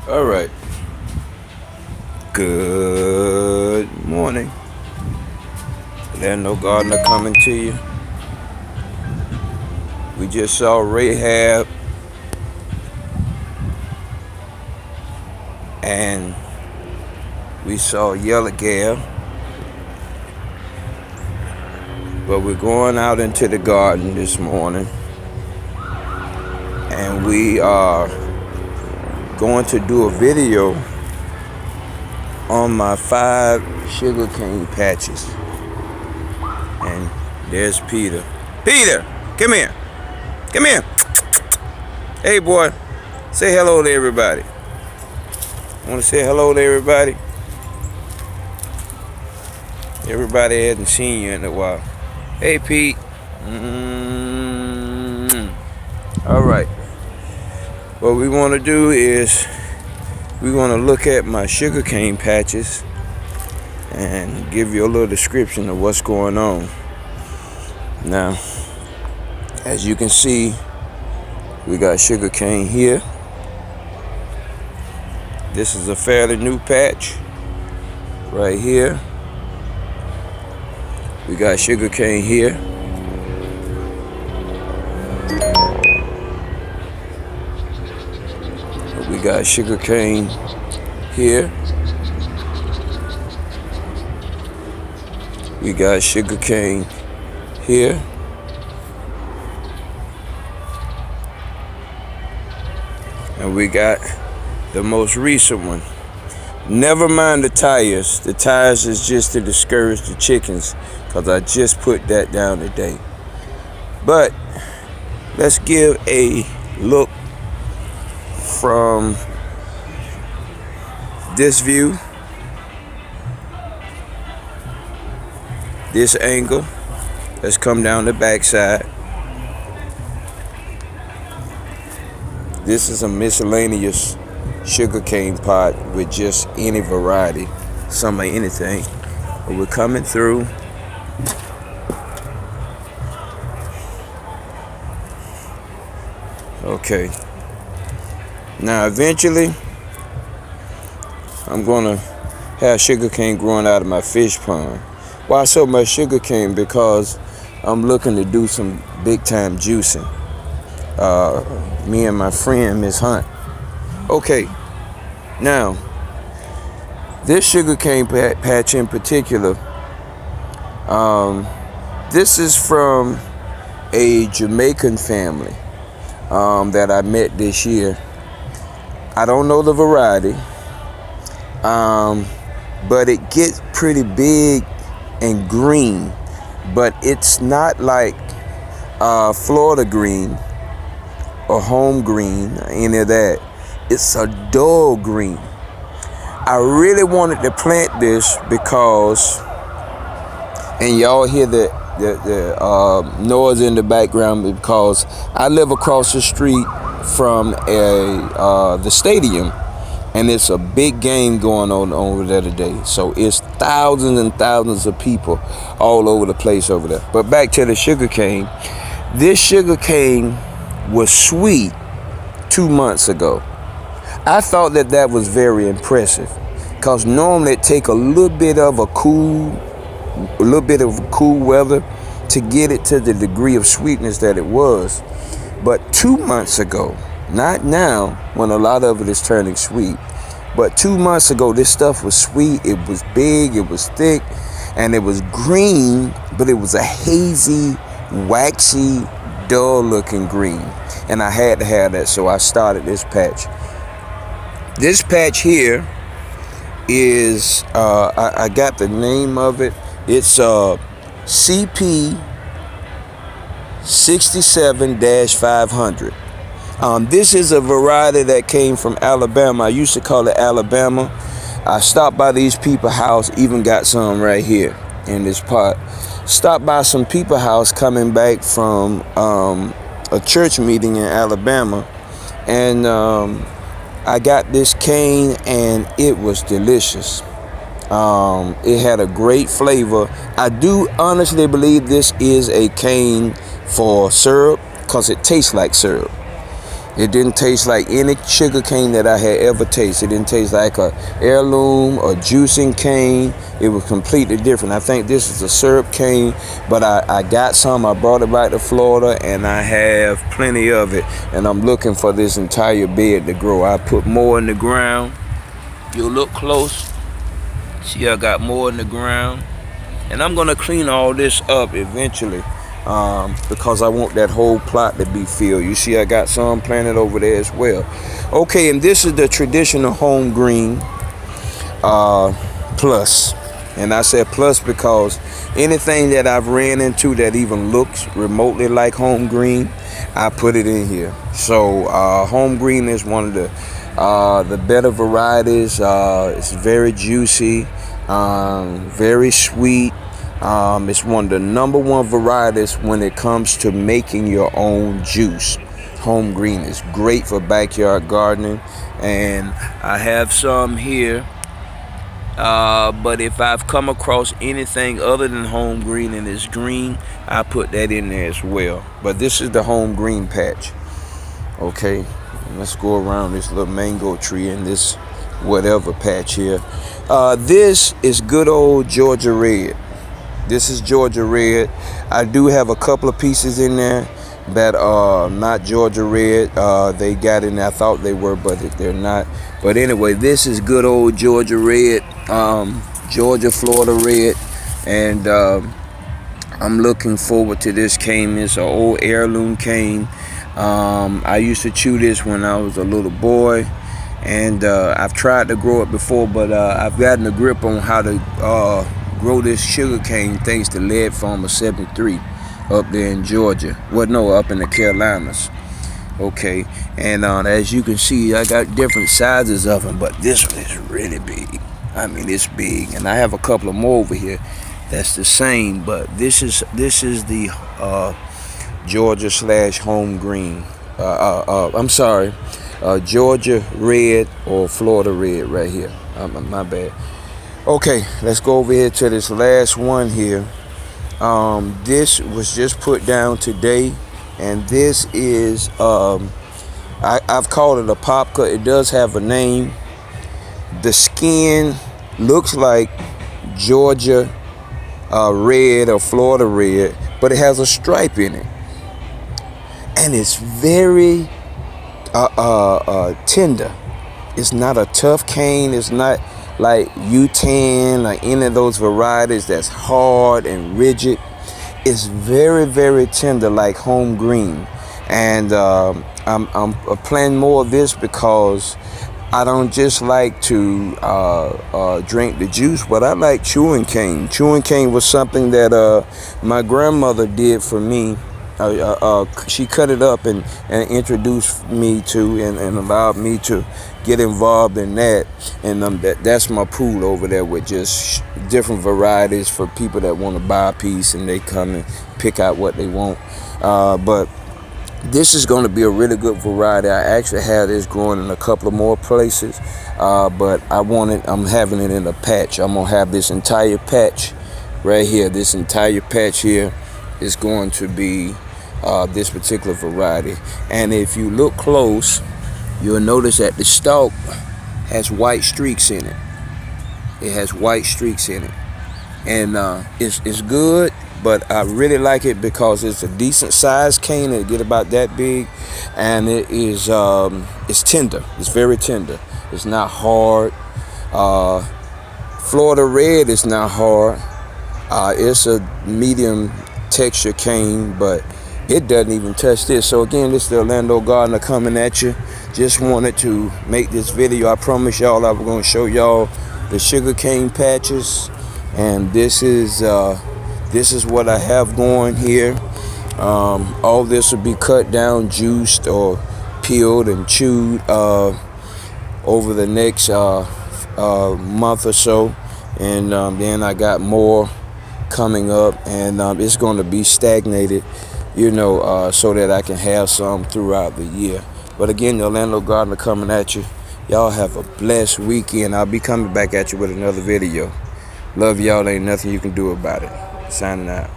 All right. Good morning. There no gardener coming to you. We just saw Rahab and we saw Yellow Gal. But we're going out into the garden this morning and we are going to do a video on my 5 sugarcane patches. And there's Peter. Peter, come here. Come here. Hey boy, say hello to everybody. Want to say hello to everybody? Everybody hasn't seen you in a while. Hey Pete. All right. What we want to do is we want to look at my sugarcane patches and give you a little description of what's going on. Now, as you can see, we got sugarcane here. This is a fairly new patch right here. We got sugarcane here. We got sugarcane here. We got sugarcane here. And we got the most recent one. Never mind the tires. The tires is just to discourage the chickens, because I just put that down today. But let's give a look from this view, this angle. Let's come down the backside. This is a miscellaneous sugarcane pot with just any variety, some of anything. But we're coming through. Okay. Now eventually, I'm gonna have sugarcane growing out of my fish pond. Why so much sugarcane? Because I'm looking to do some big time juicing. Me and my friend, Miss Hunt. Okay, now, this sugarcane patch in particular, this is from a Jamaican family that I met this year. I don't know the variety, but it gets pretty big and green, but it's not like Florida green or home green or any of that. It's a dull green. I really wanted to plant this because, and y'all hear the noise in the background, because I live across the street from the stadium, and it's a big game going on over there today. So it's thousands and thousands of people all over the place over there. But back to the sugarcane. This sugarcane was sweet 2 months ago. I thought that was very impressive, because normally it take a little bit of cool weather to get it to the degree of sweetness that it was. But 2 months ago, not now when a lot of it is turning sweet, but 2 months ago, this stuff was sweet. It was big, it was thick, and it was green, but it was a hazy, waxy, dull looking green. And I had to have that, so I started this patch. This patch here is, I got the name of it. It's CP 67-500. This is a variety that came from Alabama. I used to call it Alabama. I stopped by these people's house, even got some right here in this pot. Stopped by some people's house coming back from a church meeting in Alabama, and I got this cane and it was delicious. It had a great flavor. I do honestly believe this is a cane for syrup, because it tastes like syrup. It didn't taste like any sugar cane that I had ever tasted. It didn't taste like a heirloom or juicing cane. It was completely different. I think this is a syrup cane, but I got some. I brought it back to Florida, and I have plenty of it. And I'm looking for this entire bed to grow. I put more in the ground. You'll look close. See, I got more in the ground. And I'm gonna clean all this up eventually, because I want that whole plot to be filled. You see, I got some planted over there as well. Okay, and this is the traditional home green plus. And I said plus because anything that I've ran into that even looks remotely like home green, I put it in here. So home green is one of the better varieties. It's very juicy, very sweet. It's one of the #1 varieties when it comes to making your own juice. Home green is great for backyard gardening, and I have some here. But if I've come across anything other than home green and it's green, I put that in there as well. But this is the home green patch. Okay, let's go around this little mango tree and this whatever patch here. This is good old Georgia red. This is Georgia red. I do have a couple of pieces in there that are not Georgia red. They got in there. I thought they were, but they're not. But anyway, this is good old Georgia red, Georgia, Florida red. And I'm looking forward to this cane. It's an old heirloom cane. I used to chew this when I was a little boy. And I've tried to grow it before, but I've gotten a grip on how to grow this sugar cane thanks to Lead Farmer 73 up there in Georgia. Well, no, up in the Carolinas. Okay, and as you can see, I got different sizes of them, but this one is really big. I mean, it's big, and I have a couple of more over here that's the same, but this is the Georgia / home green. I'm sorry, Georgia red or Florida red right here. My bad. Okay, let's go over here to this last one here. This was just put down today, and this is I've called it a popka. It does have a name. The skin looks like Georgia red or Florida red, but it has a stripe in it, and it's very tender. It's not a tough cane. It's not like U10, like any of those varieties that's hard and rigid. It's very, very tender, like home green. And I'm planting more of this because I don't just like to drink the juice, but I like chewing cane. Chewing cane was something that my grandmother did for me. She cut it up and introduced me to and allowed me to get involved in that. And that's my pool over there with just different varieties for people that want to buy a piece and they come and pick out what they want. But this is going to be a really good variety. I actually have this growing in a couple of more places, but I'm having it in a patch. I'm going to have this entire patch right here. This entire patch here is going to be this particular variety. And if you look close, you'll notice that the stalk has white streaks in it. It has white streaks in it. And it's good, but I really like it because it's a decent sized cane. It get about that big, and it is it's tender. It's very tender. It's not hard. Florida red is not hard. It's a medium texture cane, but it doesn't even touch this. So again, this is the Orlando Gardener coming at you. Just wanted to make this video. I promise y'all I was going to show y'all the sugarcane patches, and this is what I have going here. All this will be cut down, juiced, or peeled and chewed over the next month or so, and then I got more coming up, and it's going to be stagnated, so that I can have some throughout the year. But again, the Orlando Gardener coming at you. Y'all have a blessed weekend. I'll be coming back at you with another video. Love y'all. Ain't nothing you can do about it. Signing out.